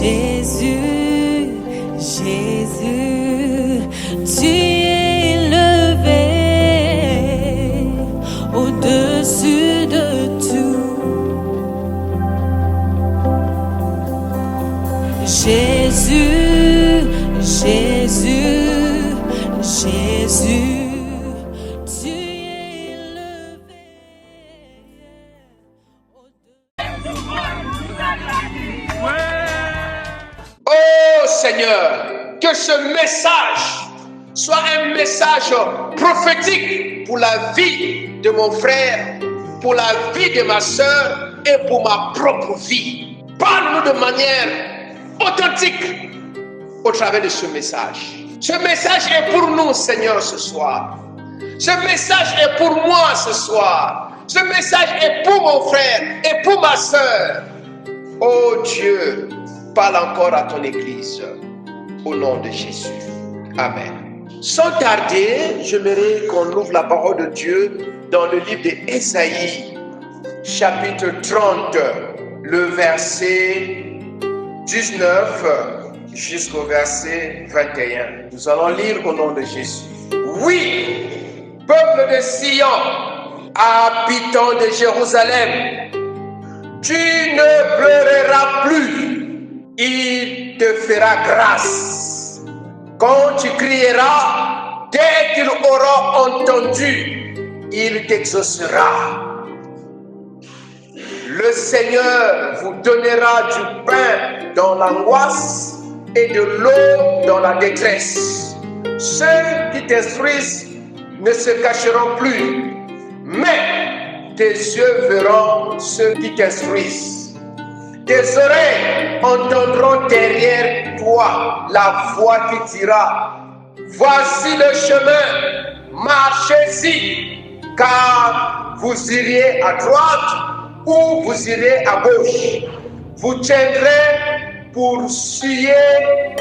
Jésus, Jésus, tu es élevé au-dessus de tout. Jésus, Jésus, Jésus, tu es élevé Oh Seigneur, que ce message soit un message prophétique pour la vie de mon frère, pour la vie de ma soeur et pour ma propre vie. Parle-nous de manière authentique au travers de ce message. Ce message est pour nous, Seigneur, ce soir. Ce message est pour moi ce soir. Ce message est pour mon frère et pour ma soeur. Oh Dieu, parle encore à ton Église. Au nom de Jésus. Amen. Sans tarder, j'aimerais qu'on ouvre la parole de Dieu dans le livre d'Ésaïe, chapitre 30, le verset 19 jusqu'au verset 21. Nous allons lire au nom de Jésus. Oui, peuple de Sion, habitant de Jérusalem, tu ne pleureras plus. Il te fera grâce. Quand tu crieras, dès qu'il aura entendu, il t'exaucera. Le Seigneur vous donnera du pain dans l'angoisse et de l'eau dans la détresse. Ceux qui t'instruisent ne se cacheront plus, mais tes yeux verront ceux qui t'instruisent. Tes oreilles entendront derrière toi la voix qui dira: voici le chemin, marchez-y, car vous iriez à droite ou vous irez à gauche. Vous tiendrez pour scier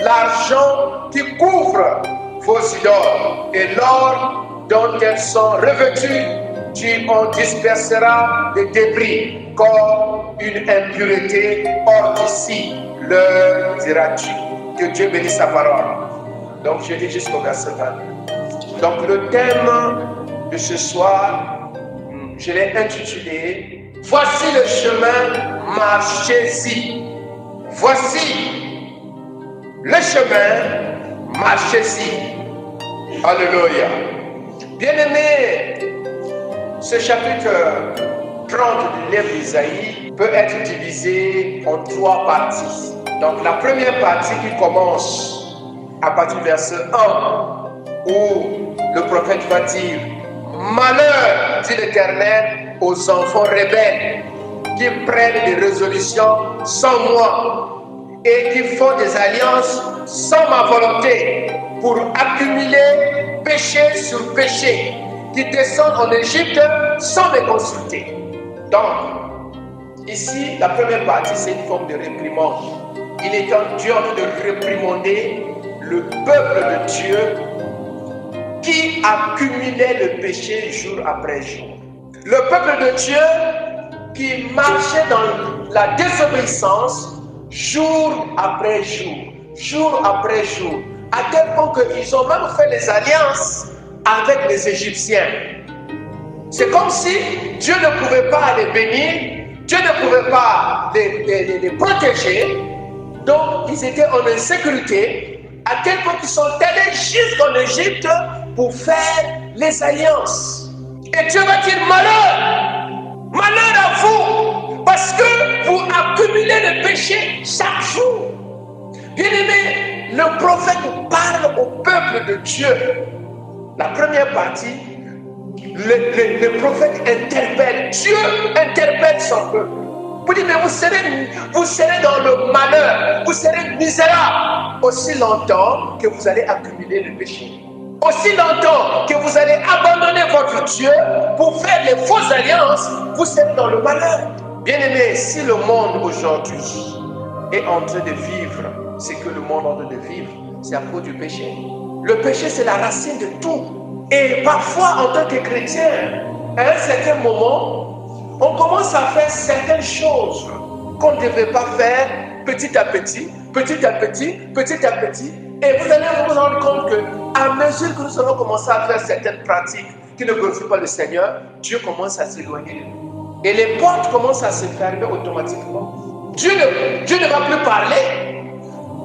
l'argent qui couvre vos idoles et l'or dont elles sont revêtues. Tu en disperseras des débris comme une impureté hors d'ici, leur diras-tu. Que Dieu bénisse sa parole. Donc je lis jusqu'au verset 20. Donc le thème de ce soir, je l'ai intitulé « Voici le chemin, marchez-y ». Voici le chemin, marchez-y. Alléluia. Bien-aimés, ce chapitre 30 du livre d'Ésaïe peut être divisé en 3 parties. Donc la première partie qui commence à partir du verset 1, où le prophète va dire: malheur, dit l'Éternel, aux enfants rebelles qui prennent des résolutions sans moi et qui font des alliances sans ma volonté pour accumuler péché sur péché, qui descendent en Égypte sans me consulter. Donc, ici, la première partie, c'est une forme de réprimande. Il est en Dieu en train de réprimander le peuple de Dieu qui accumulait le péché jour après jour. Le peuple de Dieu qui marchait dans la désobéissance jour après jour, jour après jour, à tel point qu'ils ont même fait les alliances avec les Égyptiens. C'est comme si Dieu ne pouvait pas les bénir, Dieu ne pouvait pas les protéger, donc ils étaient en insécurité, à tel point qu'ils sont allés jusqu'en Égypte pour faire les alliances. Et Dieu va dire: malheur, malheur à vous, parce que vous accumulez le péché chaque jour. Bien-aimé, le prophète parle au peuple de Dieu. La première partie, le prophète interpelle, Dieu interpelle son peuple. Vous dites: mais vous serez dans le malheur, vous serez misérable aussi longtemps que vous allez accumuler le péché. Aussi longtemps que vous allez abandonner votre Dieu pour faire les fausses alliances, vous serez dans le malheur. Bien-aimés, si le monde aujourd'hui est en train de vivre ce que le monde est en train de vivre, c'est à cause du péché. Le péché, c'est la racine de tout. Et parfois, en tant que chrétien, à un certain moment, on commence à faire certaines choses qu'on ne devait pas faire petit à petit. petit à petit, et vous allez vous rendre compte que à mesure que nous allons commencer à faire certaines pratiques qui ne glorifient pas le Seigneur, Dieu commence à s'éloigner de nous. Et les portes commencent à se fermer automatiquement. Dieu ne va plus parler.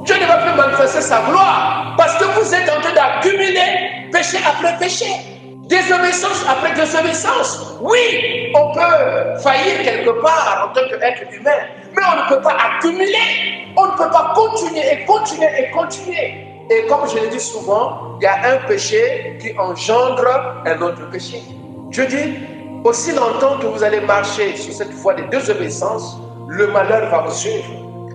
Dieu ne va plus manifester sa gloire parce que vous êtes en train d'accumuler péché après péché, désobéissance après désobéissance. Oui, on peut faillir quelque part en tant qu'être humain, mais on ne peut pas accumuler. On ne peut pas continuer et continuer et continuer. Et comme je le dis souvent, il y a un péché qui engendre un autre péché. Dieu dit, aussi longtemps que vous allez marcher sur cette voie de désobéissance, le malheur va vous suivre.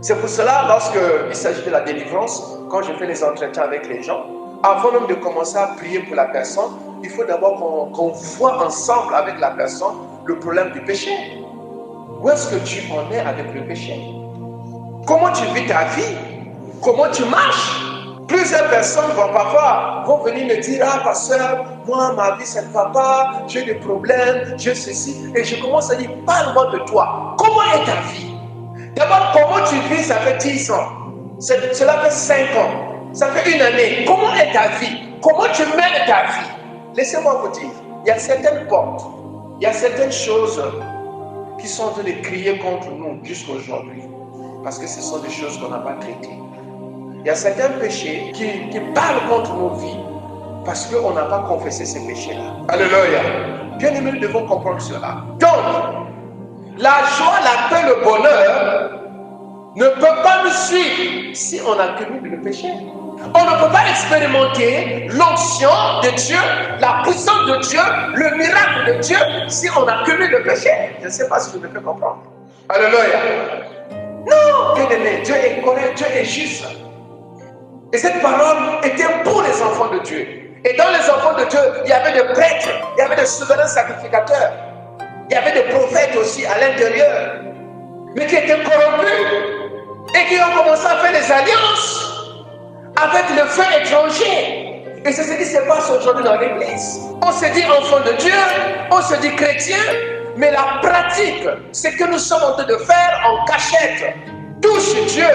C'est pour cela, lorsqu'il s'agit de la délivrance, quand je fais les entretiens avec les gens, avant même de commencer à prier pour la personne, il faut d'abord qu'on voit ensemble avec la personne le problème du péché. Où est-ce que tu en es avec le péché? Comment tu vis ta vie? Comment tu marches? Plusieurs personnes vont venir me dire, ah pasteur, moi ma vie ça ne va pas, j'ai des problèmes, j'ai ceci. Et je commence à dire, parle-moi de toi. Comment est ta vie? D'abord, comment tu vis, ça fait 10 ans. Cela fait 5 ans. Ça fait 1 année. Comment est ta vie? Comment tu mènes ta vie? Laissez-moi vous dire, il y a certaines portes, il y a certaines choses qui sont en train de crier contre nous jusqu'à aujourd'hui. Parce que ce sont des choses qu'on n'a pas traitées. Il y a certains péchés qui parlent contre nos vies parce qu'on n'a pas confessé ces péchés-là. Alléluia. Bien aimés, nous devons comprendre cela. Donc, la joie, la paix, le bonheur ne peut pas nous suivre si on accumule le péché. On ne peut pas expérimenter l'onction de Dieu, la puissance de Dieu, le miracle de Dieu si on accumule le péché. Je ne sais pas si vous me faites comprendre. Alléluia. Non, bien aimé, Dieu est correct, Dieu est juste. Et cette parole était pour les enfants de Dieu. Et dans les enfants de Dieu, il y avait des prêtres, il y avait des souverains sacrificateurs, il y avait des prophètes aussi à l'intérieur, mais qui étaient corrompus et qui ont commencé à faire des alliances avec le feu étranger. Et c'est ce qui se passe aujourd'hui dans l'église. On se dit enfant de Dieu, on se dit chrétien, mais la pratique, c'est que nous sommes en train de faire en cachette, touche Dieu,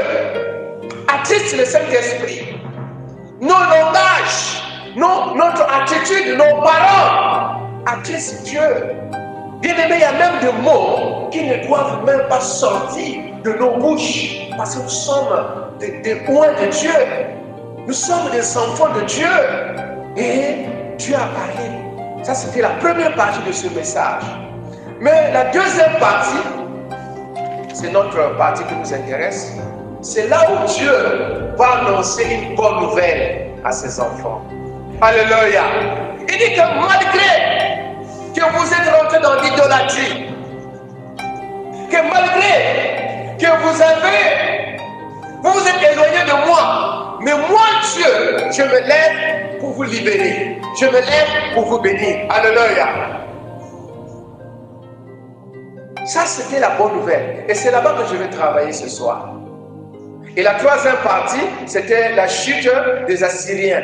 attriste le Saint-Esprit. Nos langages, notre attitude, nos paroles attristent Dieu. Bien aimé, il y a même des mots qui ne doivent même pas sortir de nos bouches parce que nous sommes des oins de Dieu. Nous sommes des enfants de Dieu. Et Dieu a parlé. Ça, c'était la première partie de ce message. Mais la deuxième partie, c'est notre partie qui nous intéresse. C'est là où Dieu va annoncer une bonne nouvelle à ses enfants. Alléluia. Il dit que malgré que vous êtes rentrés dans l'idolâtrie, que malgré que vous vous êtes éloignés de moi, mais moi Dieu, je me lève pour vous libérer. Je me lève pour vous bénir. Alléluia. Ça, c'était la bonne nouvelle. Et c'est là-bas que je vais travailler ce soir. Et la troisième partie, c'était la chute des Assyriens.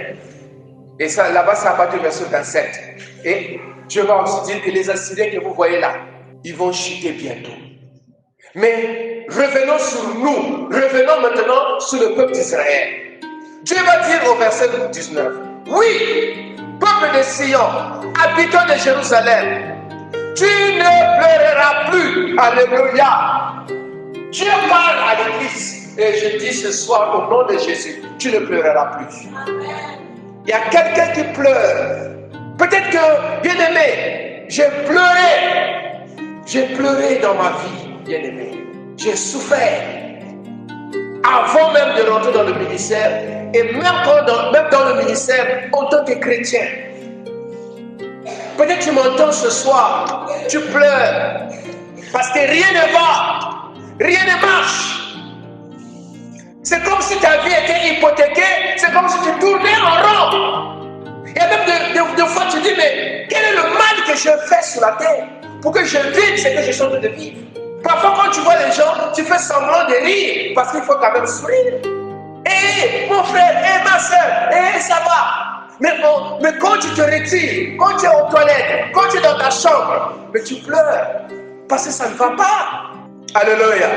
Et ça, là-bas, ça a parti du verset 27. Et Dieu va aussi dire que les Assyriens que vous voyez là, ils vont chuter bientôt. Mais revenons sur nous. Revenons maintenant sur le peuple d'Israël. Dieu va dire au verset 19. Oui, peuple de Sion, habitant de Jérusalem, tu ne pleureras plus. Alléluia. Dieu parle à l'église. Et je dis ce soir au nom de Jésus, tu ne pleureras plus. Amen. Il y a quelqu'un qui pleure. Peut-être que, bien aimé, j'ai pleuré dans ma vie, bien aimé. J'ai souffert. Avant même de rentrer dans le ministère, et même dans le ministère, en tant que chrétien. Peut-être que tu m'entends ce soir, tu pleures, parce que rien ne va, rien ne marche. C'est comme si ta vie était hypothéquée, c'est comme si tu tournais en rond. Il y a même des fois tu dis, mais quel est le mal que je fais sur la terre pour que je vive ce que je suis en train de vivre? Parfois quand tu vois les gens, tu fais semblant de rire parce qu'il faut quand même sourire. Eh, mon frère, eh, ma soeur, eh, ça va. Mais quand tu te retires, quand tu es aux toilettes, quand tu es dans ta chambre, mais tu pleures parce que ça ne va pas. Alléluia.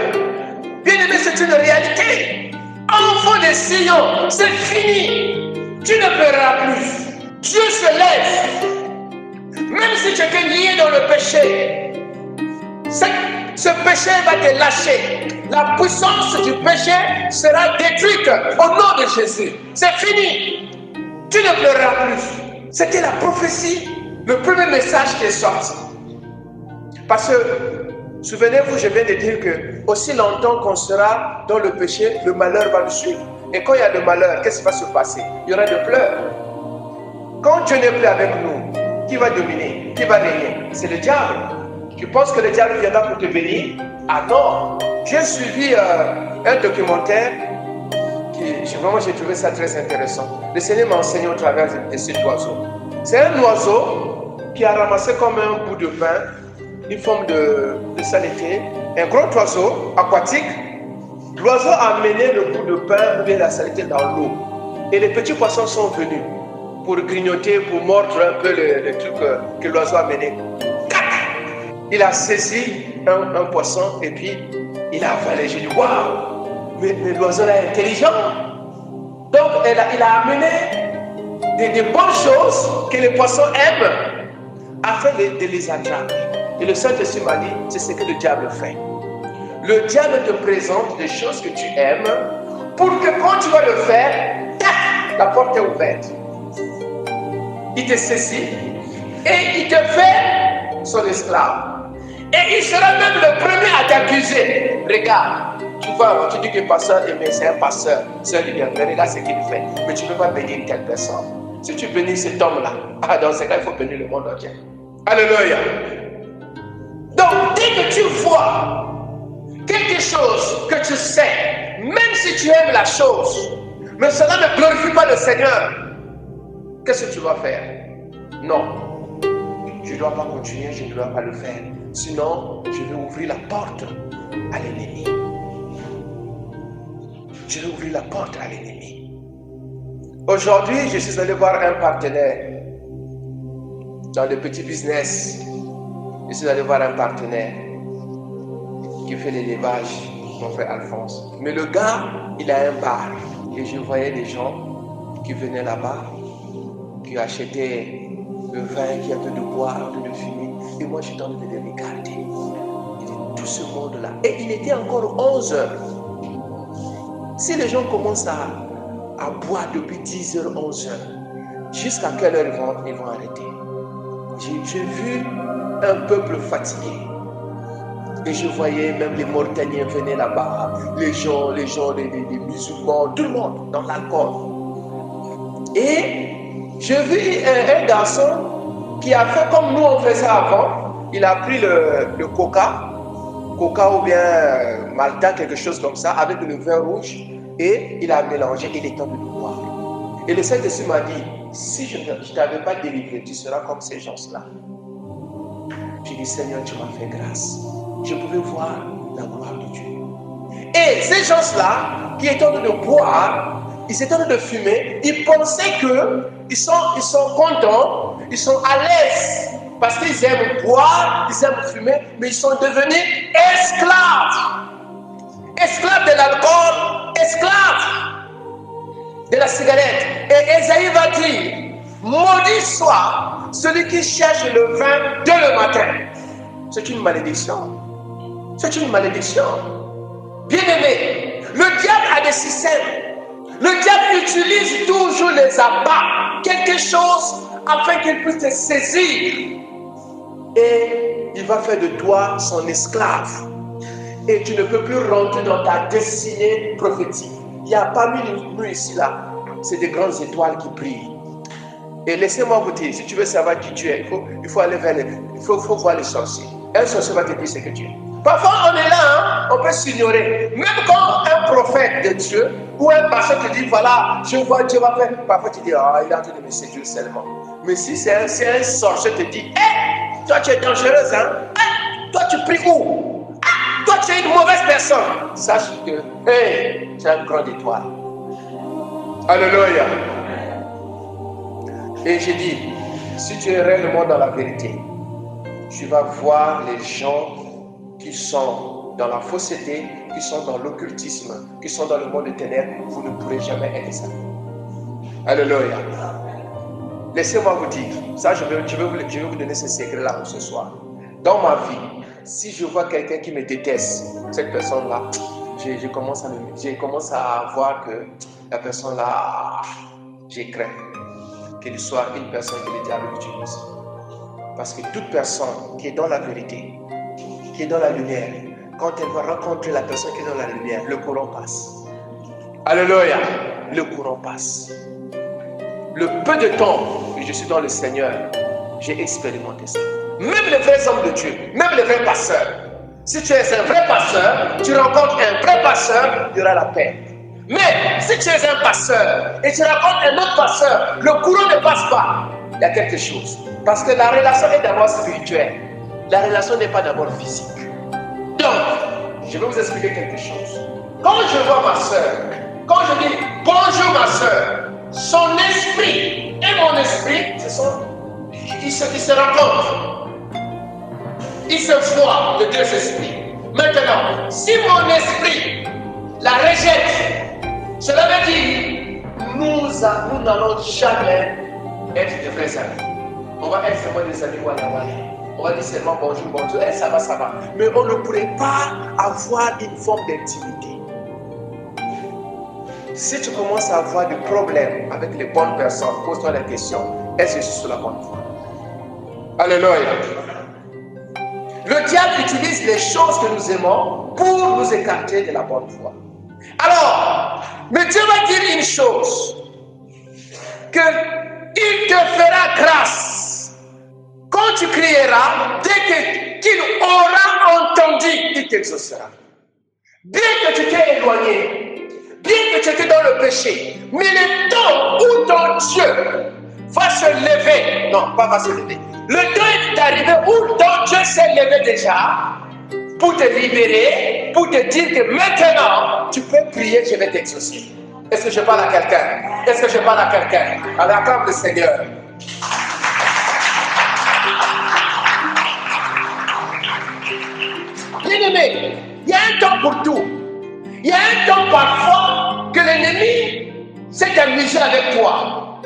Bien aimé, c'est une réalité. Enfant de Sion, c'est fini. Tu ne pleureras plus. Dieu se lève. Même si tu étais lié dans le péché, ce péché va te lâcher. La puissance du péché sera détruite au nom de Jésus. C'est fini. Tu ne pleureras plus. C'était la prophétie, le premier message qui est sorti. Parce que, souvenez-vous, je viens de dire que aussi longtemps qu'on sera dans le péché, le malheur va nous suivre. Et quand il y a le malheur, qu'est-ce qui va se passer? Il y aura des pleurs. Quand Dieu n'est plus avec nous, qui va dominer? Qui va régner? C'est le diable. Tu penses que le diable viendra pour te bénir? Ah non! J'ai suivi un documentaire vraiment j'ai trouvé ça très intéressant. Le Seigneur m'a enseigné au travers de cet oiseau. C'est un oiseau qui a ramassé comme un bout de pain, une forme de saleté, un gros oiseau aquatique. L'oiseau a amené le bout de pain ou bien la saleté dans l'eau. Et les petits poissons sont venus pour grignoter, pour mordre un peu le truc que l'oiseau a amené. Il a saisi un poisson et puis il a avalé. J'ai dit, waouh, mais l'oiseau est intelligent. Donc il a amené des bonnes choses que les poissons aiment afin de les attraper. Et le Saint-Esprit m'a dit, c'est ce que le diable fait. Le diable te présente des choses que tu aimes pour que quand tu vas le faire, tac, la porte est ouverte. Il te saisit et il te fait son esclave. Et il sera même le premier à t'accuser. Regarde, tu vois, tu dis que pasteur Aimé, c'est un pasteur, c'est un leader. Mais regarde ce qu'il fait. Mais tu ne peux pas bénir telle personne. Si tu bénis cet homme-là, dans ce cas, il faut bénir le monde entier. Alléluia. Donc, dès que tu vois quelque chose que tu sais, même si tu aimes la chose, mais cela ne glorifie pas le Seigneur, qu'est-ce que tu vas faire? Non, je ne dois pas continuer, je ne dois pas le faire. Sinon, je vais ouvrir la porte à l'ennemi. Je vais ouvrir la porte à l'ennemi. Aujourd'hui, je suis allé voir un partenaire dans le petit business. Je suis allé voir un partenaire qui fait l'élevage, mon frère Alphonse. Mais le gars, il a un bar. Et je voyais des gens qui venaient là-bas, qui achetaient le vin, qui avaient de boire, de fumer. Et moi, j'étais en train de les regarder. Il dit, tout ce monde-là. Et il était encore 11 heures. Si les gens commencent à boire depuis 10 heures, 11 heures, jusqu'à quelle heure ils vont arrêter? J'ai vu un peuple fatigué. Et je voyais même les Mauritaniens venaient là-bas, les musulmans, tout le monde dans l'alcool. Et j'ai vu un garçon qui a fait comme nous on faisait avant. Il a pris le coca ou bien Malta, quelque chose comme ça, avec le vin rouge, et il a mélangé, il est en train de boire. Et le Saint-Esprit m'a dit, si je ne t'avais pas délivré, tu seras comme ces gens-là. J'ai dit, Seigneur, tu m'as fait grâce. Je pouvais voir la gloire de Dieu. Et ces gens-là, qui étaient en train de boire, ils étaient en train de fumer, ils pensaient qu'ils sont contents, ils sont à l'aise, parce qu'ils aiment boire, ils aiment fumer, mais ils sont devenus esclaves. Esclaves de l'alcool, esclaves de la cigarette. Et Ésaïe va dire, maudit soit celui qui cherche le vin dès le matin. C'est une malédiction. C'est une malédiction. Bien-aimé, le diable a des systèmes. Le diable utilise toujours les abats, quelque chose afin qu'il puisse te saisir. Et il va faire de toi son esclave. Et tu ne peux plus rentrer dans ta destinée prophétique. Il y a parmi nous ici là, c'est des grandes étoiles qui brillent. Et laissez-moi vous dire, si tu veux savoir qui tu es, il faut aller vers il faut voir les sorciers. Un sorcier va te dire ce que tu es. Parfois on est là, on peut s'ignorer. Même quand un prophète de Dieu ou un pasteur te dit, voilà, je vois Dieu va faire. Parfois tu dis, ah, il est en train de me séduire seulement. Mais si c'est un sorcier te dit, hé, toi tu es dangereuse, hein? Hey, toi tu pries où? Ah, toi tu es une mauvaise personne. Sache que, hey, tu as une grande étoile. Alléluia. Et j'ai dit, si tu es réellement dans la vérité, tu vas voir les gens qui sont dans la fausseté, qui sont dans l'occultisme, qui sont dans le monde des ténèbres, vous ne pourrez jamais être ça. Alléluia. Laissez-moi vous dire, ça je vais vous donner ce secret-là pour ce soir. Dans ma vie, si je vois quelqu'un qui me déteste, cette personne-là, je commence à voir que la personne-là, j'ai craint qu'elle soit une personne que le diable utilise. Parce que toute personne qui est dans la vérité, qui est dans la lumière, quand elle va rencontrer la personne qui est dans la lumière, le courant passe. Alléluia, le courant passe. Le peu de temps que je suis dans le Seigneur, j'ai expérimenté ça. Même les vrais hommes de Dieu, même les vrais pasteurs. Si tu es un vrai pasteur, tu rencontres un vrai pasteur, il y aura la paix. Mais si tu es un pasteur et tu rencontres un autre pasteur, le courant ne passe pas. Il y a quelque chose. Parce que la relation est d'abord spirituelle. La relation n'est pas d'abord physique. Donc, je vais vous expliquer quelque chose. Quand je vois ma soeur, quand je dis bonjour ma soeur, son esprit et mon esprit, ils se rencontrent. Ils se voient, les deux esprits. Maintenant, si mon esprit la rejette, cela veut dire nous n'allons jamais être de vrais amis. On va être seulement des amis voilà. On va dire seulement bonjour, bonjour, et ça va. Mais on ne pourrait pas avoir une forme d'intimité. Si tu commences à avoir des problèmes avec les bonnes personnes, pose-toi la question, est-ce que je suis sur la bonne voie? Alléluia. Le diable utilise les choses que nous aimons pour nous écarter de la bonne voie. Alors, mais Dieu va dire une chose, qu'il te fera grâce. Quand tu crieras, dès qu'il aura entendu, il t'exaucera. Bien que tu t'es éloigné, bien que tu étais dans le péché, mais le temps où ton Dieu va se lever, non, pas va se lever, le temps est arrivé où ton Dieu s'est levé déjà pour te libérer, pour te dire que maintenant, tu peux prier, je vais t'exaucer. Est-ce que je parle à quelqu'un? Est-ce que je parle à quelqu'un? Alors, acclame le Seigneur. Bien-aimé, il y a un temps pour tout. Il y a un temps parfois que l'ennemi s'est amusé avec toi.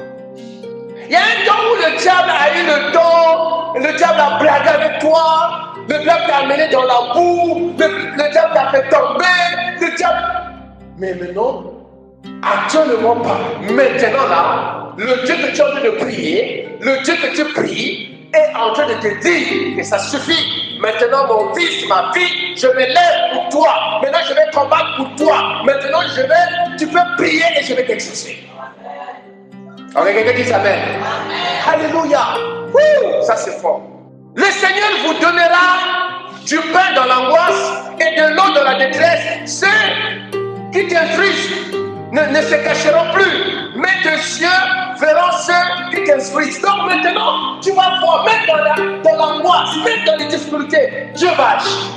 Il y a un temps où le diable a eu le temps, le diable a blagué avec toi, le diable t'a amené dans la boue, le diable t'a fait tomber, le diable... Mais maintenant, actuellement pas. Maintenant là, le Dieu que tu es en train de prier, le Dieu que tu pries, est en train de te dire que ça suffit. Maintenant, mon fils, ma fille, je me lève pour toi. Maintenant, je vais combattre pour toi. Maintenant, tu peux prier et je vais t'exaucer. Ok, quelqu'un dit amen. Alléluia. Ça c'est fort. Le Seigneur vous donnera du pain dans l'angoisse et de l'eau dans la détresse. Ceux qui t'instruisent ne se cacheront plus, mais tes yeux verront ceux qui t'instruisent. Donc maintenant, tu vas voir, même dans l'angoisse, même dans les difficultés, Dieu va agir.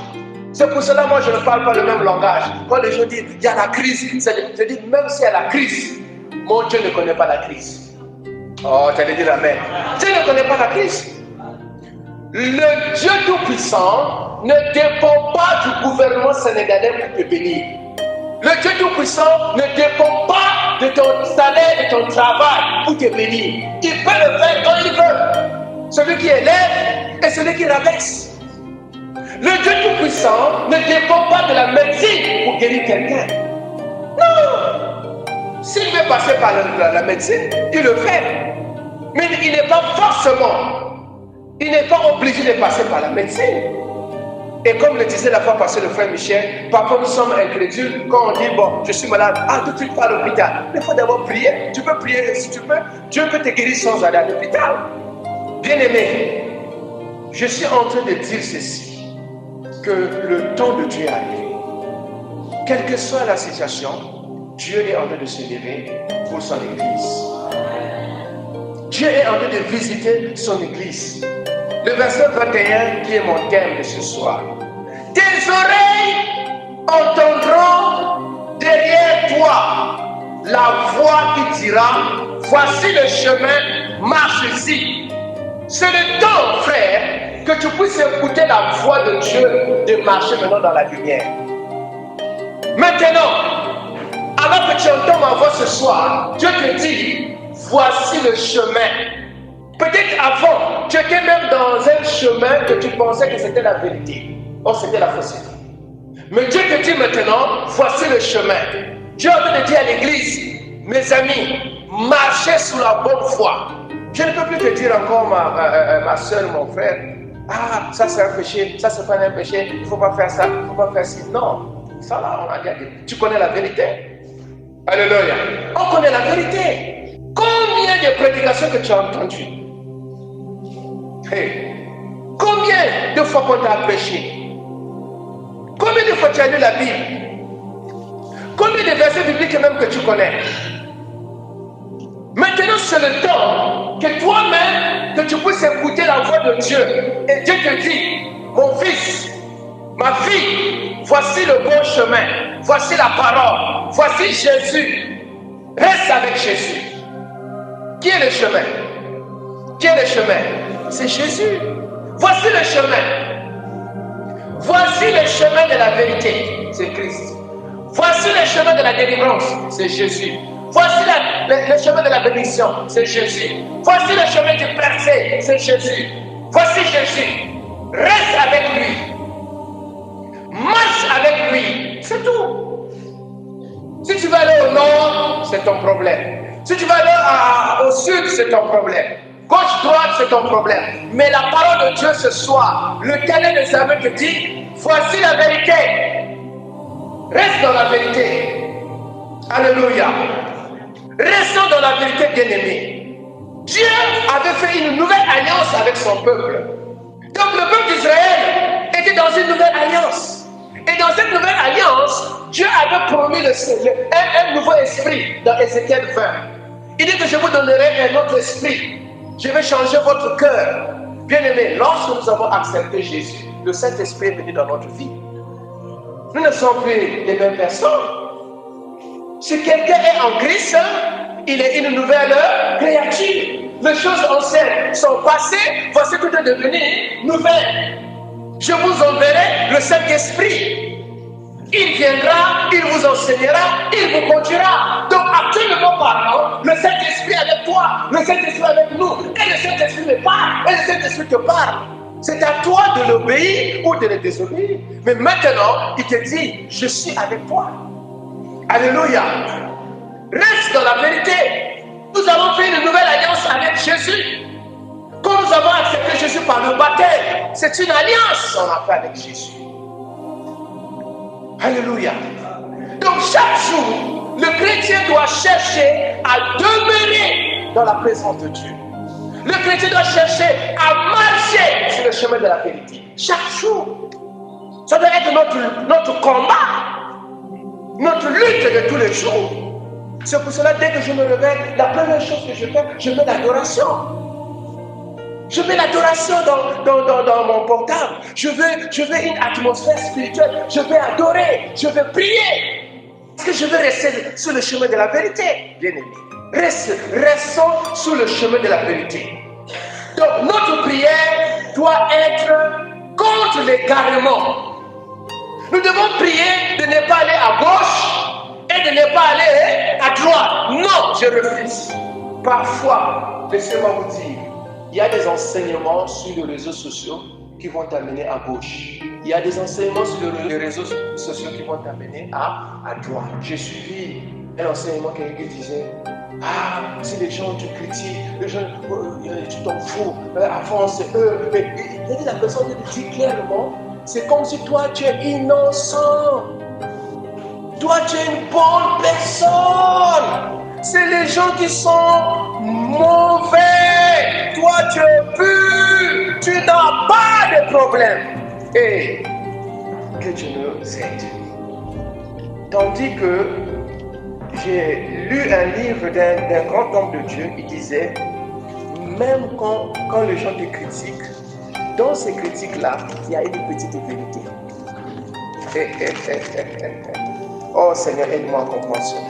C'est pour cela, moi, je ne parle pas le même langage. Quand les gens disent, il y a la crise, je dis, même s'il y a la crise, mon Dieu ne connaît pas la crise. Oh, tu allais dire amen. Dieu ne connaît pas la crise. Le Dieu Tout-Puissant ne dépend pas du gouvernement sénégalais pour te bénir. Le Dieu Tout-Puissant ne dépend pas de ton salaire, de ton travail pour te bénir. Il peut le faire quand il veut. Celui qui élève et celui qui rabaisse. Le Dieu Tout-Puissant ne dépend pas de la médecine pour guérir quelqu'un. Non. S'il veut passer par la médecine, il le fait. Mais il n'est pas forcément, il n'est pas obligé de passer par la médecine. Et comme le disait la fois passée le frère Michel, parfois nous sommes incrédules quand on dit, bon, je suis malade, tout de suite pas à l'hôpital. Il faut d'abord prier. Tu peux prier si tu peux. Dieu peut te guérir sans aller à l'hôpital. Bien-aimé, je suis en train de dire ceci, que le temps de Dieu est arrivé. Quelle que soit la situation, Dieu est en train de se lever pour son église. Dieu est en train de visiter son église. Le verset 21 qui est mon thème de ce soir. Tes oreilles entendront derrière toi la voix qui dira, voici le chemin, marche-y. C'est le temps, frère, que tu puisses écouter la voix de Dieu, de marcher maintenant dans la lumière. Maintenant, alors que tu entends ma voix ce soir, Dieu te dit, voici le chemin. Peut-être avant, tu étais même dans un chemin que tu pensais que c'était la vérité. Or, c'était la fausseté. Mais Dieu te dit maintenant, voici le chemin. Dieu est en train de dire à l'église, mes amis, marchez sous la bonne voie. Je ne peux plus te dire encore, ma soeur, mon frère, ah, ça c'est un péché, ça c'est pas un péché, il ne faut pas faire ça, il ne faut pas faire ci. Non, ça là, on a dit, tu connais la vérité. Alléluia. On connaît la vérité. Combien de prédications que tu as entendues? Hey. Combien de fois qu'on t'a prêché? Combien de fois tu as lu la Bible? Combien de versets bibliques même que tu connais? Maintenant, c'est le temps que toi-même, que tu puisses écouter la voix de Dieu. Et Dieu te dit, mon fils, ma fille, voici le bon chemin. Voici la parole. Voici Jésus. Reste avec Jésus. Qui est le chemin? Qui est le chemin? C'est Jésus. Voici le chemin. Voici le chemin de la vérité. C'est Christ. Voici le chemin de la délivrance. C'est Jésus. Voici le chemin de la bénédiction, c'est Jésus. Voici le chemin du percé, c'est Jésus. Voici Jésus. Reste avec lui. Marche avec lui. C'est tout. Si tu vas aller au nord, c'est ton problème. Si tu vas aller au sud, c'est ton problème. Gauche, droite, c'est ton problème. Mais la parole de Dieu ce soir, le canet des armées te dit, voici la vérité. Reste dans la vérité. Alléluia. Restons dans la vérité, bien-aimés. Dieu avait fait une nouvelle alliance avec son peuple. Donc le peuple d'Israël était dans une nouvelle alliance. Et dans cette nouvelle alliance, Dieu avait promis un nouveau esprit dans Ézéchiel 20. Il dit que je vous donnerai un autre esprit. Je vais changer votre cœur. Bien-aimés, lorsque nous avons accepté Jésus, le Saint-Esprit est venu dans notre vie. Nous ne sommes plus les mêmes personnes. Si quelqu'un est en Christ, il est une nouvelle créature. Les choses anciennes sont passées, voici tout est devenu nouvelle. Je vous enverrai le Saint-Esprit. Il viendra, il vous enseignera, il vous conduira. Donc actuellement parlant, le Saint-Esprit est avec toi, le Saint-Esprit est avec nous, et le Saint-Esprit me parle, et le Saint-Esprit te parle. C'est à toi de l'obéir ou de le désobéir. Mais maintenant, il te dit, je suis avec toi. Alléluia. Reste dans la vérité. Nous avons fait une nouvelle alliance avec Jésus. Quand nous avons accepté Jésus par le baptême, c'est une alliance qu'on a fait avec Jésus. Alléluia. Donc chaque jour, le chrétien doit chercher à demeurer dans la présence de Dieu. Le chrétien doit chercher à marcher sur le chemin de la vérité. Chaque jour. Ça doit être notre combat. Notre lutte de tous les jours. C'est pour cela, dès que je me réveille, la première chose que je fais, je mets l'adoration. Je mets l'adoration dans mon portable. Je veux une atmosphère spirituelle. Je veux adorer. Je veux prier. Parce que je veux rester sur le chemin de la vérité, bien aimé. Restons sur le chemin de la vérité. Donc, notre prière doit être contre l'égarement. Nous devons prier de ne pas aller à gauche et de ne pas aller à droite. Non, je refuse. Parfois, laissez-moi vous dire, il y a des enseignements sur les réseaux sociaux qui vont t'amener à gauche. Il y a des enseignements sur les réseaux sociaux qui vont t'amener à droite. J'ai suivi un enseignement qui disait, ah, si les gens te critiquent, les gens, tu t'en fous, avant c'est eux. Mais la personne te dit clairement, c'est comme si toi tu es innocent. Toi tu es une bonne personne. C'est les gens qui sont mauvais. Toi tu es pur. Tu n'as pas de problème. Et que Dieu nous aide. Tandis que j'ai lu un livre d'un grand homme de Dieu, il disait, même quand les gens te critiquent, dans ces critiques-là, il y a une petite vérité. Oh Seigneur, aide-moi à comprendre cela.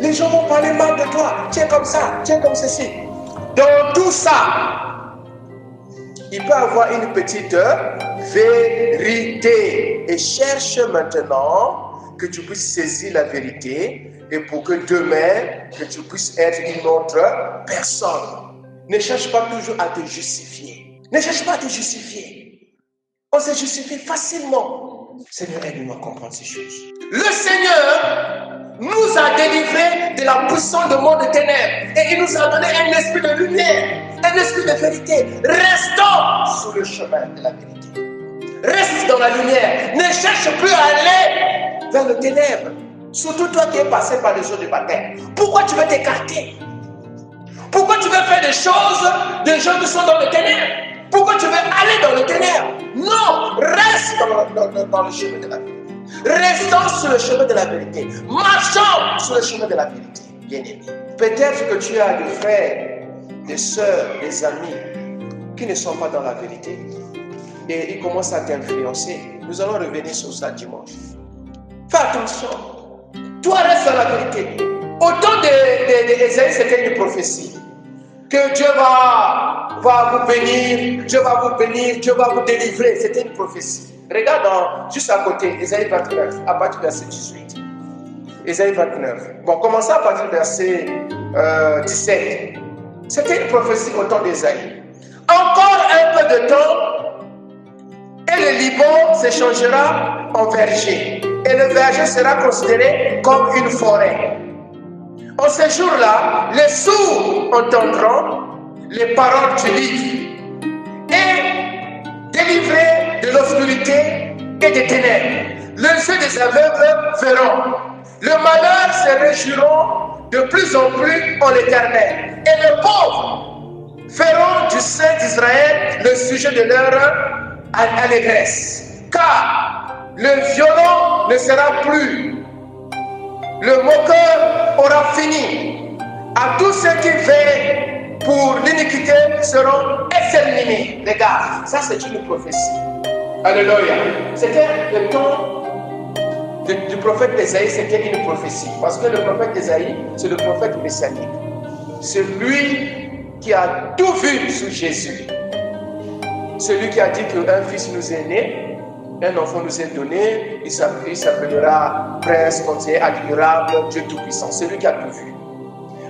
Les gens vont parler mal de toi. Tiens comme ça, tiens comme ceci. Dans tout ça, il peut avoir une petite vérité. Et cherche maintenant que tu puisses saisir la vérité et pour que demain, que tu puisses être une autre personne. Ne cherche pas toujours à te justifier. Ne cherche pas à te justifier. On se justifie facilement. Seigneur, aide-nous à comprendre ces choses. Le Seigneur nous a délivrés de la puissance du monde de ténèbres et il nous a donné un esprit de lumière, un esprit de vérité. Restons sur le chemin de la vérité. Reste dans la lumière. Ne cherche plus à aller vers le ténèbre. Surtout toi qui es passé par les eaux du baptême. Pourquoi tu veux t'écarter? Pourquoi tu veux faire des choses des gens qui sont dans le ténèbre? Pourquoi tu veux aller dans le ténèbre? Non, reste dans le chemin de la vérité. Restons sur le chemin de la vérité. Marchons sur le chemin de la vérité, bien-aimé. Peut-être que tu as des frères, des sœurs, des amis qui ne sont pas dans la vérité et ils commencent à t'influencer. Nous allons revenir sur ça dimanche. Fais attention. Toi, reste dans la vérité. Au temps d'Ésaïe, c'était une prophétie. Que Dieu va vous bénir, Dieu va vous bénir, Dieu va vous délivrer. C'était une prophétie. Regarde juste à côté, Ésaïe 29, à partir du verset 18. Ésaïe 29. Bon, commençons à partir du verset 17. C'était une prophétie au temps d'Ésaïe. Encore un peu de temps, et le Liban s'échangera en verger. Et le verger sera considéré comme une forêt. En ce jour-là, les sourds entendront les paroles du livre et délivrés de l'obscurité et des ténèbres. Les yeux des aveugles verront. Le malheur se réjouiront de plus en plus en l'Éternel. Et les pauvres feront du Saint d'Israël le sujet de leur allégresse. Car le violent ne sera plus. Le moqueur aura fini. À tous ceux qui veillent pour l'iniquité seront exterminés. Regarde, ça c'est une prophétie. Alléluia. C'était le temps du prophète Ésaïe, c'était une prophétie. Parce que le prophète Ésaïe, c'est le prophète messianique. C'est lui qui a tout vu sur Jésus. Celui qui a dit qu'un fils nous est né, un enfant nous est donné, il s'appellera Prince, Conseiller admirable, Dieu Tout-Puissant. C'est lui qui a tout vu.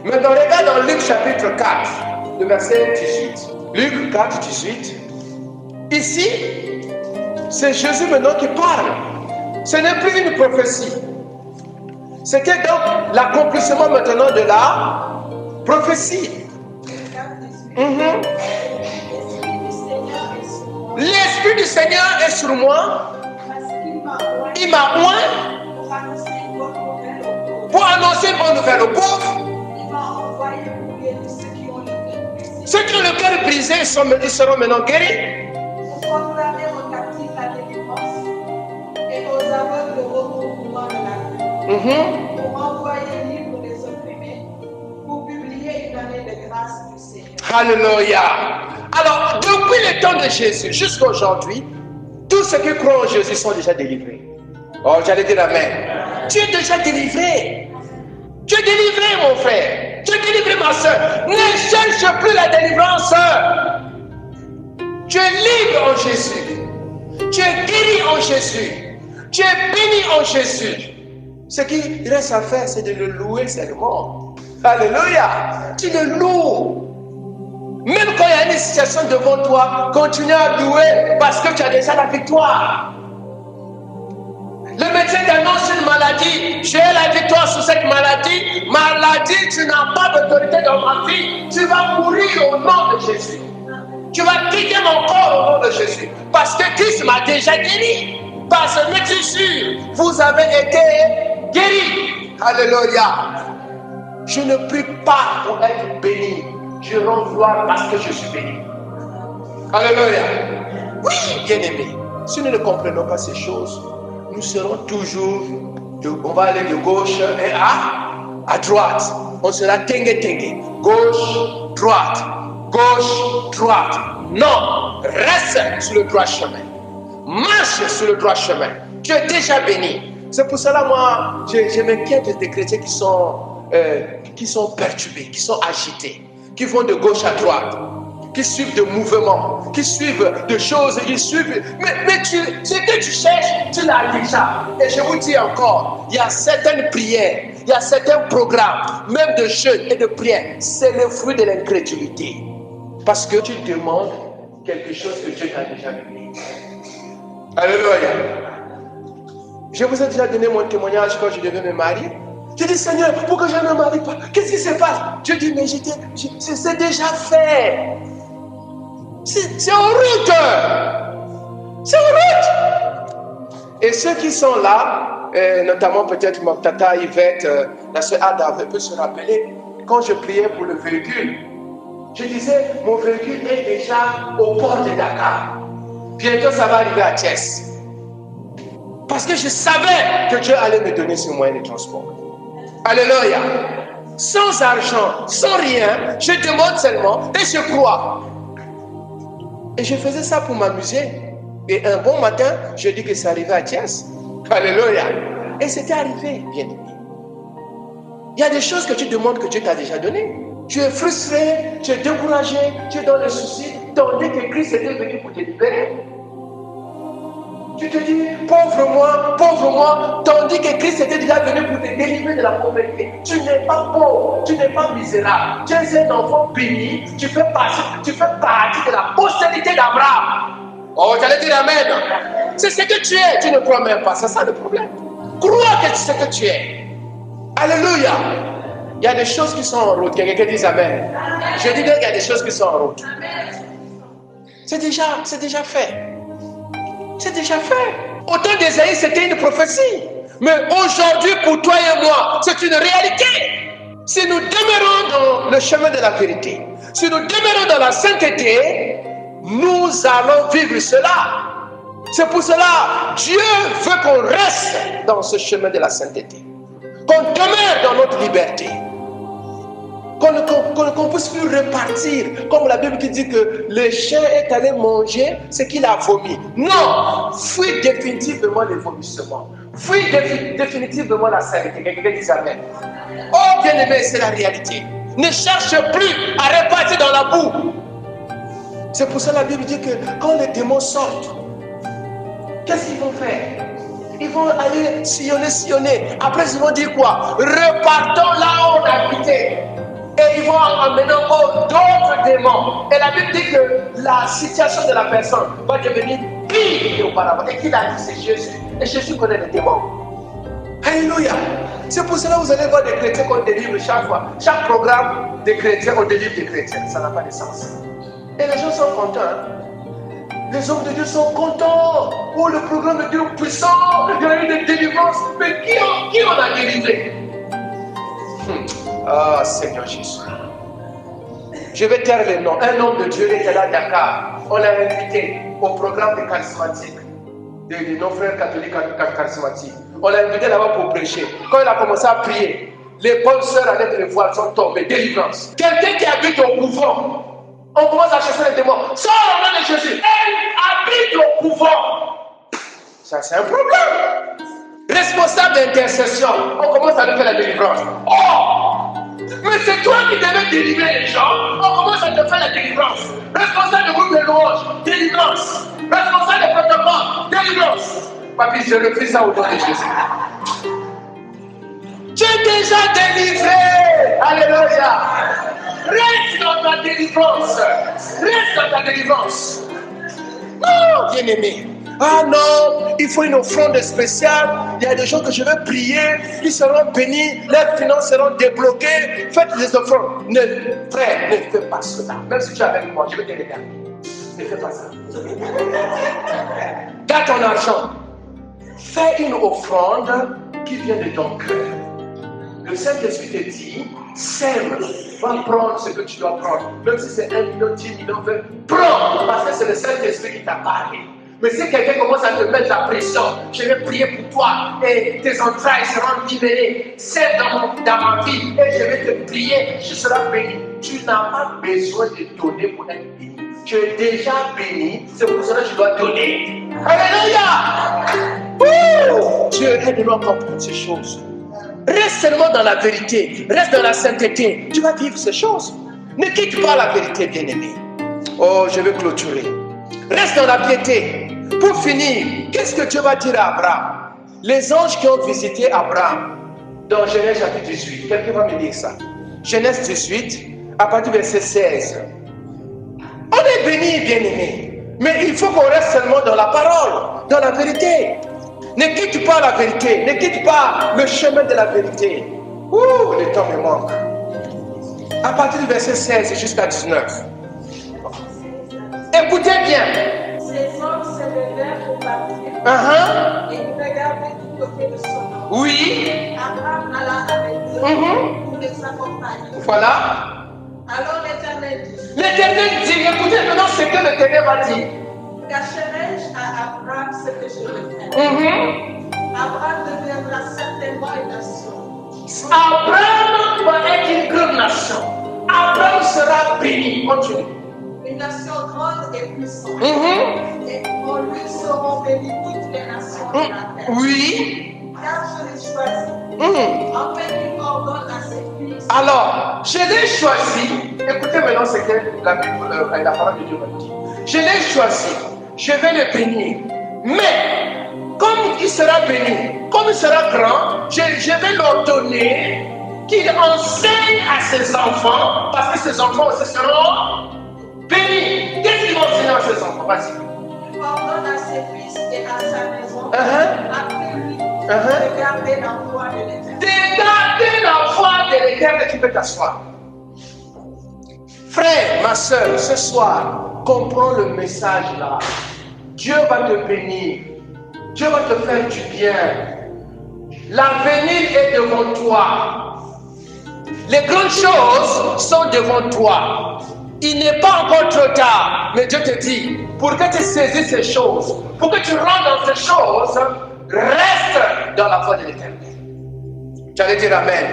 Maintenant, regarde dans Luc chapitre 4, le verset 18. Luc 4, 18. Ici, c'est Jésus maintenant qui parle. Ce n'est plus une prophétie. C'était donc l'accomplissement maintenant de la prophétie. L'Esprit du Seigneur est sur moi. Il m'a oint pour annoncer une bonne nouvelle aux pauvres. Ceux qui ont le cœur brisé, ils seront maintenant guéris. Pour envoyer libre les opprimés, pour publier une année de grâce du Seigneur. Alléluia. Alors, depuis le temps de Jésus jusqu'à aujourd'hui, tous ceux qui croient en Jésus sont déjà délivrés. Oh, j'allais dire amen. Tu es déjà délivré. Tu es délivré, mon frère. Tu es délivré, ma soeur. Ne cherche plus la délivrance. Tu es libre en Jésus. Tu es guéri en Jésus. Tu es béni en Jésus. Ce qui reste à faire, c'est de le louer seulement. Alléluia. Tu le loues. Même quand il y a une situation devant toi, continue à louer parce que tu as déjà la victoire. Le médecin t'annonce une maladie. J'ai la victoire sur cette maladie. Maladie, tu n'as pas d'autorité dans ma vie. Tu vas mourir au nom de Jésus. Tu vas quitter mon corps au nom de Jésus. Parce que Christ m'a déjà guéri. Par ce métissure, vous avez été guéri. Alléluia. Je ne prie pas pour être béni. Je rends gloire parce que je suis béni. Alléluia. Oui, bien-aimés. Si nous ne comprenons pas ces choses, nous serons toujours, on va aller de gauche et à droite. On sera tengue. Gauche, droite. Gauche, droite. Non, reste sur le droit chemin. Marche sur le droit chemin. Tu es déjà béni. C'est pour cela, moi, je m'inquiète des chrétiens qui sont perturbés, qui sont agités, qui vont de gauche à droite. qui suivent de mouvements, qui suivent de choses, qui suivent. Mais ce que tu cherches, tu l'as déjà. Et je vous dis encore, il y a certaines prières, il y a certains programmes, même de jeûne et de prière. C'est le fruit de l'incrédulité. Parce que tu demandes quelque chose que Dieu t'a déjà donné. Alléluia. Je vous ai déjà donné mon témoignage quand je devais me marier. Je dis, Seigneur, pourquoi je ne me marie pas? Qu'est-ce qui se passe? Je dis, mais c'est déjà fait. C'est en route. C'est en route. Et ceux qui sont là, notamment peut-être mon tata Yvette, la soeur Ada peut se rappeler, quand je priais pour le véhicule, je disais, mon véhicule est déjà au port de Dakar. Bientôt, ça va arriver à Thiès. Parce que je savais que Dieu allait me donner ce moyen de transport. Alléluia. Sans argent, sans rien, je demande seulement et je crois. Et je faisais ça pour m'amuser. Et un bon matin, je dis que ça arrivait à Thiès. Alléluia. Et c'était arrivé, bien aimé. Il y a des choses que tu demandes que Dieu t'a déjà données. Tu es frustré, tu es découragé, tu es dans le souci, tandis que Christ était venu pour te libérer. Tu te dis, pauvre moi, tandis que Christ était déjà venu pour te délivrer de la pauvreté. Tu n'es pas pauvre, tu n'es pas misérable. Tu es un enfant béni, tu fais partie de la postérité d'Abraham. Oh, tu allais dire Amen. C'est ce que tu es, tu ne crois même pas, c'est ça le problème. Crois que c'est ce que tu es. Alléluia. Il y a des choses qui sont en route. Quelqu'un dit Amen. Je dis qu'il y a des choses qui sont en route. C'est déjà fait. C'est déjà fait. Au temps d'Ésaïe, c'était une prophétie. Mais aujourd'hui, pour toi et moi, c'est une réalité. Si nous demeurons dans le chemin de la vérité, si nous demeurons dans la sainteté, nous allons vivre cela. C'est pour cela, Dieu veut qu'on reste dans ce chemin de la sainteté. Qu'on demeure dans notre liberté. Qu'on puisse plus repartir, comme la Bible qui dit que le chien est allé manger ce qu'il a vomi. Non, fuis définitivement les vomissements. Fuis définitivement la saleté. Quelqu'un dit Amen. Oh bien-aimé, c'est la réalité. Ne cherche plus à repartir dans la boue. C'est pour ça que la Bible dit que quand les démons sortent, qu'est-ce qu'ils vont faire? Ils vont aller sillonner. Après, ils vont dire quoi? Repartons là où on habitait. Et ils vont emmener d'autres démons. Et la Bible dit que la situation de la personne va devenir pire qu'auparavant. Et qui l'a dit? C'est Jésus. Et Jésus connaît les démons. Alléluia. C'est pour cela que vous allez voir des chrétiens qu'on délivre chaque fois. Chaque programme des chrétiens, on délivre des chrétiens. Ça n'a pas de sens. Et les gens sont contents. Les hommes de Dieu sont contents. Oh, le programme de Dieu est puissant. Il y a eu des délivrances. Mais qui on a délivré? Ah, Seigneur Jésus. Je vais taire les noms. Un homme de Dieu était là à Dakar. On l'a invité au programme des charismatiques, de nos frères catholiques charismatiques. On l'a invité là-bas pour prêcher. Quand il a commencé à prier, les bonnes sœurs avec les voiles sont tombées. Délivrance. Quelqu'un qui habite au couvent, on commence à chasser les démons. Sors au nom de Jésus. Elle habite au couvent. Ça, c'est un problème. Responsable d'intercession, on commence à lui faire la délivrance. Oh! Mais c'est toi qui devais délivrer les gens, on commence à te faire la délivrance. Responsable de groupe de louange, délivrance. Responsable de protocole, délivrance. Papy, je refuse ça au nom de Jésus. Tu es déjà délivré. Alléluia. Reste dans ta délivrance. Reste dans ta délivrance. Non, bien-aimé. Ah non, il faut une offrande spéciale. Il y a des gens que je vais prier, ils seront bénis, leurs finances seront débloquées. Faites les offrandes. Frère, ne fais pas cela. Même si tu es avec moi, je vais te regarder. Ne fais pas ça. Garde ton argent. Fais une offrande qui vient de ton cœur. Le Saint-Esprit te dit, sème, va prendre ce que tu dois prendre. Même si c'est 1 million, 10 millions, prends. Parce que c'est le Saint-Esprit qui t'a parlé. Mais si quelqu'un commence à te mettre la pression, je vais prier pour toi et tes entrailles seront libérées. C'est dans ma vie et je vais te prier, tu seras béni. Tu n'as pas besoin de donner pour être béni. Tu es déjà béni, c'est pour cela que tu dois donner. Alléluia! Dieu aide-nous à comprendre ces choses. Reste seulement dans la vérité, reste dans la sainteté. Tu vas vivre ces choses. Ne quitte pas la vérité, bien-aimé. Oh, je vais clôturer. Reste dans la piété. Pour finir, qu'est-ce que Dieu va dire à Abraham? Les anges qui ont visité Abraham dans Genèse chapitre 18. Quelqu'un va me dire ça. Genèse 18, à partir du verset 16. On est béni, bien-aimé. Mais il faut qu'on reste seulement dans la parole, dans la vérité. Ne quitte pas la vérité. Ne quitte pas le chemin de la vérité. Ouh, le temps me manque. À partir du verset 16 jusqu'à 19. Écoutez bien. Ces hommes se levèrent pour partir et ils regardaient du côté de Sodome. Oui. Abraham alla avec eux pour les accompagner. Voilà. Alors l'Éternel dit, Écoutez maintenant ce que l'Éternel va dire. cacherai-je à Abraham ce que je veux faire? Abraham deviendra certainement une nation. Abraham va être une grande nation. Abraham sera béni. Continue. Une nation grande et puissante. Et en lui seront bénies toutes les nations de la terre. Oui. Car je l'ai choisi. En fait, il ordonne à ses fils. Alors, je l'ai choisi. Écoutez maintenant ce que la Bible, la parole de Dieu me dit. Je l'ai choisi. Je vais le bénir. Mais, comme il sera béni, comme il sera grand, je vais l'ordonner qu'il enseigne à ses enfants, parce que ses enfants aussi seront bénis. Qu'est-ce qu'il va enseigner à ses enfants? Vas-y. Il ordonne à ses fils et à sa maison, après lui, de garder la foi de l'Éternel. De garder la foi de l'Éternel. Tu peux t'asseoir. Frère, ma soeur, ce soir, comprends le message là. Dieu va te bénir. Dieu va te faire du bien. L'avenir est devant toi. Les grandes choses sont devant toi. Il n'est pas encore trop tard. Mais Dieu te dit, pour que tu saisisses ces choses, pour que tu rentres dans ces choses, reste dans la voie de l'Éternel. J'allais dire Amen.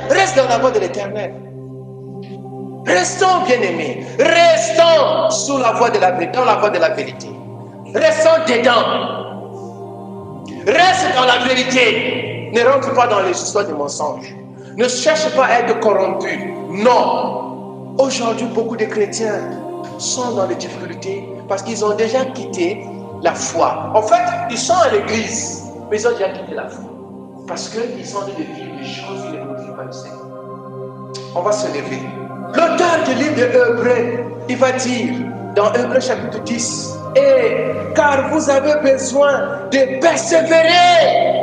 Reste dans la voie de l'Éternel. Restons bien-aimés. Restons sous la voie de la vérité, dans la voie de la vérité. Restons dedans. Reste dans la vérité. Ne rentre pas dans les histoires de mensonges. Ne cherche pas à être corrompu. Non. Aujourd'hui, beaucoup de chrétiens sont dans les difficultés parce qu'ils ont déjà quitté la foi. En fait, ils sont à l'église, mais ils ont déjà quitté la foi. Parce qu'ils sont en train de vivre des choses qui ne glorifient pas le Seigneur. On va se lever. L'auteur du livre de Hébreux, il va dire dans Hébreux chapitre 10, car vous avez besoin de persévérer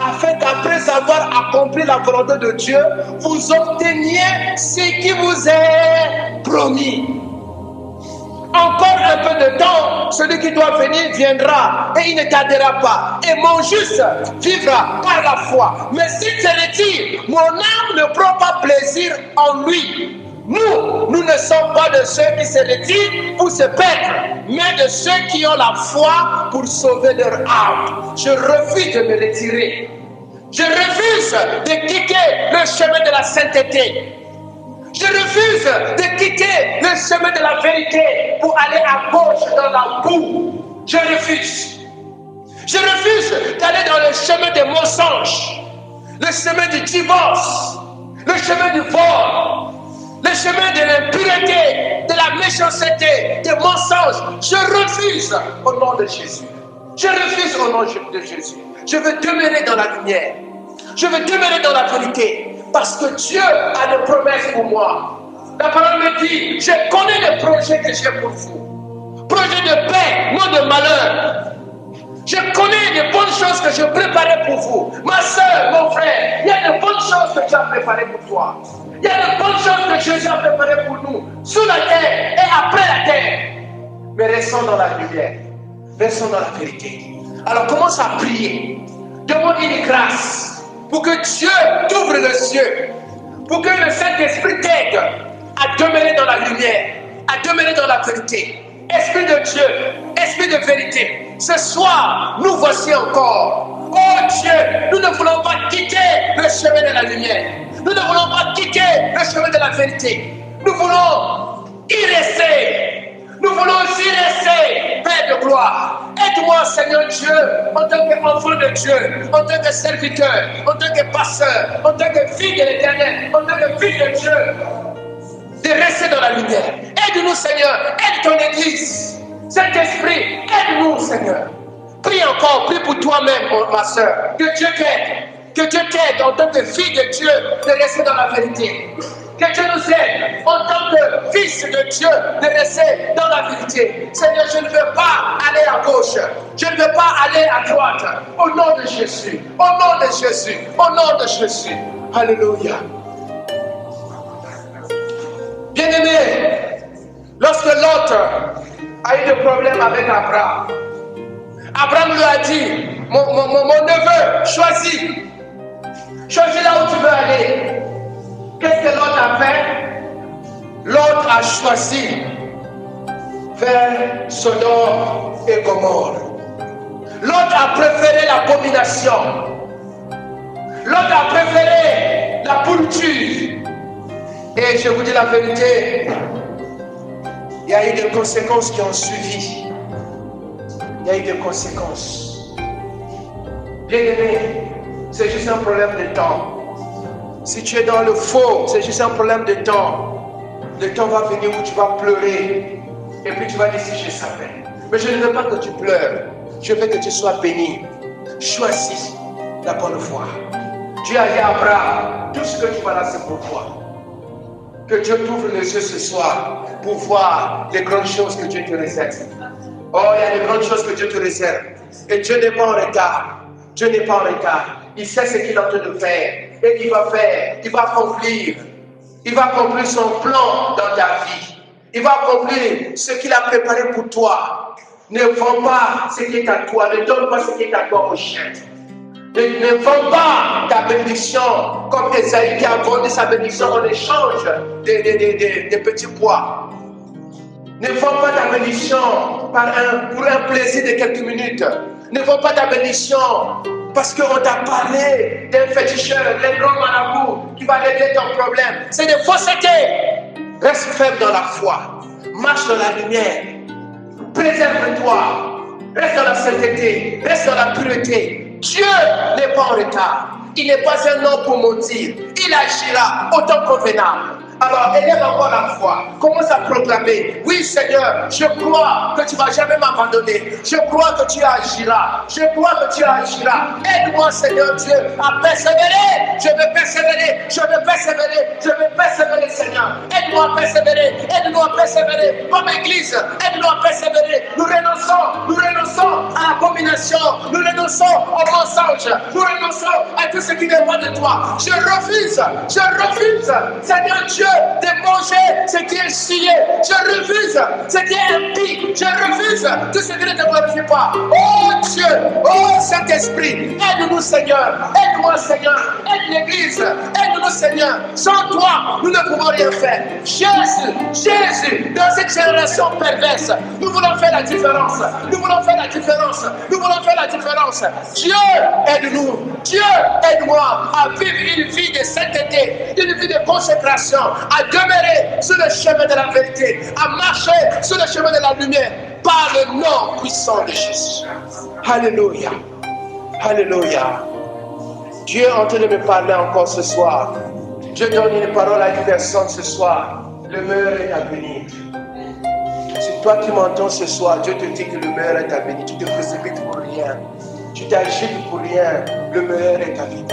afin qu'après avoir accompli la volonté de Dieu, vous obteniez ce qui vous est promis. Encore un peu de temps, celui qui doit venir viendra et il ne tardera pas. Et mon juste vivra par la foi. Mais s'il se retire, mon âme ne prend pas plaisir en lui. Nous ne sommes pas de ceux qui se retirent pour se perdre, mais de ceux qui ont la foi pour sauver leur âme. Je refuse de me retirer. Je refuse de quitter le chemin de la sainteté. Je refuse de quitter le chemin de la vérité pour aller à gauche dans la boue. Je refuse. Je refuse d'aller dans le chemin des mensonges, le chemin du divorce, le chemin du vol, le chemin de l'impureté, de la méchanceté, des mensonges. Je refuse au nom de Jésus. Je refuse au nom de Jésus. Je veux demeurer dans la lumière. Je veux demeurer dans la vérité. Parce que Dieu a des promesses pour moi. La parole me dit, je connais les projets que j'ai pour vous. Projets de paix, non de malheur. Je connais les bonnes choses que je préparais pour vous. Ma soeur, mon frère, il y a de bonnes choses que Dieu a préparées pour toi. Il y a de bonnes choses que Jésus a préparées pour nous. Sous la terre et après la terre. Mais restons dans la lumière. Restons dans la vérité. Alors commence à prier. Demande une grâce. Pour que Dieu t'ouvre les yeux, pour que le Saint-Esprit t'aide à demeurer dans la lumière, à demeurer dans la vérité. Esprit de Dieu, esprit de vérité, ce soir, nous voici encore. Oh Dieu, nous ne voulons pas quitter le chemin de la lumière. Nous ne voulons pas quitter le chemin de la vérité. Nous voulons y rester. Nous voulons y rester, Père de gloire. Aide-moi, Seigneur Dieu, en tant qu'enfant de Dieu, en tant que serviteur, en tant que pasteur, en tant que fille de l'Éternel, en tant que fille de Dieu, de rester dans la lumière. Aide-nous, Seigneur. Aide ton Église. Saint-Esprit, aide-nous, Seigneur. Prie encore, prie pour toi-même, ma soeur. Que Dieu t'aide. Que Dieu t'aide en tant que fille de Dieu de rester dans la vérité. Que Dieu nous aide en tant que fils de Dieu de rester dans la vérité. Seigneur, je ne veux pas aller à gauche. Je ne veux pas aller à droite. Au nom de Jésus. Au nom de Jésus. Au nom de Jésus. Alléluia. Bien-aimé, lorsque l'autre a eu des problèmes avec Abraham, Abraham lui a dit, mon neveu, choisis. Choisis là où tu veux aller. Qu'est-ce que l'autre a fait? L'autre a choisi vers Sodome et Gomorrhe. L'autre a préféré l'abomination. L'autre a préféré la pourriture. Et je vous dis la vérité, il y a eu des conséquences qui ont suivi. Il y a eu des conséquences. Bien aimé, c'est juste un problème de temps. Si tu es dans le faux, c'est juste un problème de temps. Le temps va venir où tu vas pleurer. Et puis tu vas dire si je savais. Mais je ne veux pas que tu pleures. Je veux que tu sois béni. Choisis la bonne voie. Dieu a dit à Abraham, tout ce que tu vas là, c'est pour toi. Que Dieu t'ouvre les yeux ce soir pour voir les grandes choses que Dieu te réserve. Oh, il y a des grandes choses que Dieu te réserve. Et Dieu n'est pas en retard. Dieu n'est pas en retard. Il sait ce qu'il est en train de faire. Et il va faire. Il va accomplir. Il va accomplir son plan dans ta vie. Il va accomplir ce qu'il a préparé pour toi. Ne vends pas ce qui est à toi. Ne donne pas ce qui est à toi aux chiens. Ne vends pas ta bénédiction comme Esaïe qui a vendu sa bénédiction en échange des petits pois. Ne vends pas ta bénédiction pour un plaisir de quelques minutes. Ne vends pas ta bénédiction parce qu'on t'a parlé d'un féticheur, d'un grand marabout qui va régler ton problème. C'est des faussetés. Reste ferme dans la foi. Marche dans la lumière. Préserve-toi. Reste dans la sainteté. Reste dans la pureté. Dieu n'est pas en retard. Il n'est pas un homme pour mentir. Il agira autant convenable. Alors, élève encore la foi. Commence à proclamer. Oui, Seigneur, je crois que tu ne vas jamais m'abandonner. Je crois que tu agiras. Je crois que tu agiras. Aide-moi, Seigneur Dieu, à persévérer. Je veux persévérer. Je veux persévérer. Je veux persévérer, Seigneur. Aide-moi à persévérer. Aide-nous à persévérer. Comme Église, aide-nous à persévérer. Nous renonçons à l'abomination. Nous renonçons au mensonge. Nous renonçons à tout ce qui n'est pas de toi. Je refuse, Seigneur Dieu, de manger ce qui est scié. Je refuse ce qui est impie. Je refuse tout ce qui ne te glorifie pas. Oh Dieu, oh Saint-Esprit, aide-nous Seigneur. Aide-moi Seigneur. Aide l'Église. Aide-nous Seigneur. Sans toi, nous ne pouvons rien faire. Jésus, dans cette génération perverse, nous voulons faire la différence. Nous voulons faire la différence. Nous voulons faire la différence. Dieu, aide-nous. Dieu, aide-moi à vivre une vie de sainteté, une vie de consécration, à demeurer sur le chemin de la vérité, à marcher sur le chemin de la lumière, par le nom puissant de Jésus. Alléluia. Alléluia. Dieu est en train de me parler encore ce soir. Je donne une parole à une personne ce soir. Le meilleur est à venir. C'est toi qui m'entends ce soir. Dieu te dit que le meilleur est à venir. Tu te précipites pour rien. Tu t'agites pour rien. Le meilleur est à venir.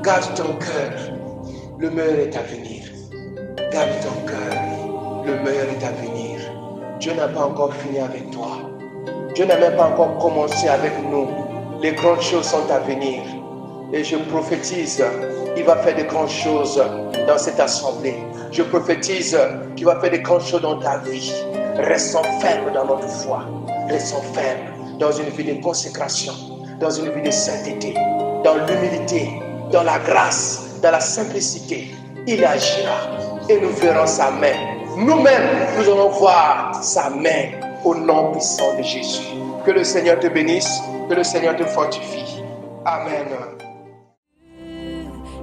Garde ton cœur. Le meilleur est à venir. Garde ton cœur. Le meilleur est à venir. Dieu n'a pas encore fini avec toi. Dieu n'a même pas encore commencé avec nous. Les grandes choses sont à venir. Et je prophétise, il va faire de grandes choses dans cette assemblée. Je prophétise qu'il va faire de grandes choses dans ta vie. Restons fermes dans notre foi. Restons fermes dans une vie de consécration, dans une vie de sainteté, dans l'humilité, dans la grâce, dans la simplicité. Il agira et nous verrons sa main. Nous-mêmes, nous allons voir sa main au nom puissant de Jésus. Que le Seigneur te bénisse, que le Seigneur te fortifie. Amen.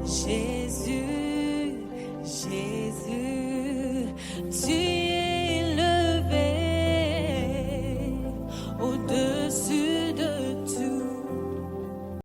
Jésus, Jésus, tu